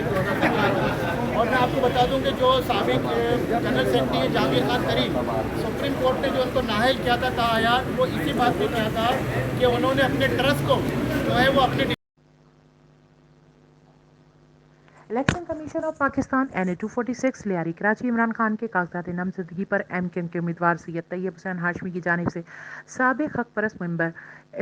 اور میں آپ کو بتا دوں کہ جو سابق جنرل سیکرٹری ہیں جاوید خان قریب، سپریم کورٹ نے جو ان کو نااہل کیا تھا تاحیات، وہ اسی بات پہ کیا تھا کہ انہوں نے اپنے ٹرسٹ کو جو ہے وہ اپنے election commission of Pakistan NA-246 Lyari Karachi Imran Khan کے کاغذات نامزدگی پر MKM کے امیدوار سید طیب حسین ہاشمی کی جانب سے سابق حق پرست ممبر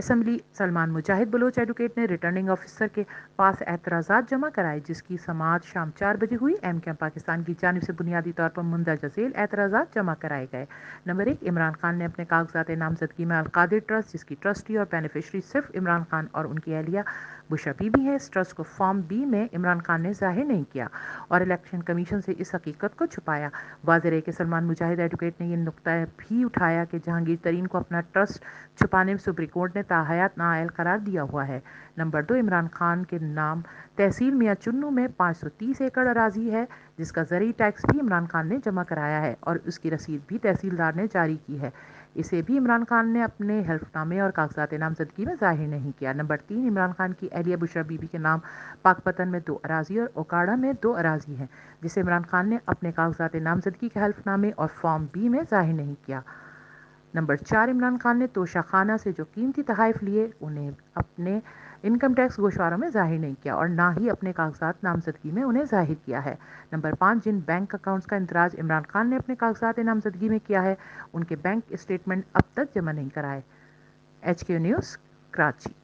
اسمبلی سلمان مجاہد بلوچ ایڈوکیٹ نے ریٹرننگ آفیسر کے پاس اعتراضات جمع کرائے، جس کی سماعت شام 4 بجے ہوئی۔ MKM پاکستان کی جانب سے بنیادی طور پر مندرجہ ذیل اعتراضات جمع کرائے گئے۔ نمبر 1، عمران خان نے اپنے کاغذات نامزدگی میں القادر ٹرسٹ، جس کی ٹرسٹی اور بینیفیشری صرف عمران خان اور ان کی اہلیہ بشرا بی بی ہے، اس ٹرسٹ کو فارم بی میں عمران خان نے ظاہر نہیں کیا اور الیکشن کمیشن سے اس حقیقت کو چھپایا۔ واضح رہے کہ سلمان مجاہد ایڈوکیٹ نے یہ نقطہ بھی اٹھایا کہ جہانگیر ترین کو اپنا ٹرسٹ چھپانے میں سپریم کورٹ نے تاحیات نااہل قرار دیا ہوا ہے۔ نمبر 2، عمران خان کے نام تحصیل میاں چنو میں 530 ایکڑ اراضی ہے، جس کا زرعی ٹیکس بھی عمران خان نے جمع کرایا ہے اور اس کی رسید بھی تحصیلدار نے جاری کی ہے، اسے بھی عمران خان نے اپنے حلف نامے اور کاغذات نامزدگی میں ظاہر نہیں کیا۔ نمبر 3، عمران خان کی اہلیہ بشرا بی بی کے نام پاک پتن میں 2 اراضی اور اوکاڑا میں 2 اراضی ہیں، جسے عمران خان نے اپنے کاغذات نامزدگی کے حلف نامے اور فارم بی میں ظاہر نہیں کیا۔ نمبر 4، عمران خان نے توشہ خانہ سے جو قیمتی تحائف لیے انہیں اپنے انکم ٹیکس گوشواروں میں ظاہر نہیں کیا اور نہ ہی اپنے کاغذات نامزدگی میں انہیں ظاہر کیا ہے۔ نمبر 5، جن بینک اکاؤنٹس کا اندراج عمران خان نے اپنے کاغذات نامزدگی میں کیا ہے، ان کے بینک اسٹیٹمنٹ اب تک جمع نہیں کرائے۔ HK news, Karachi.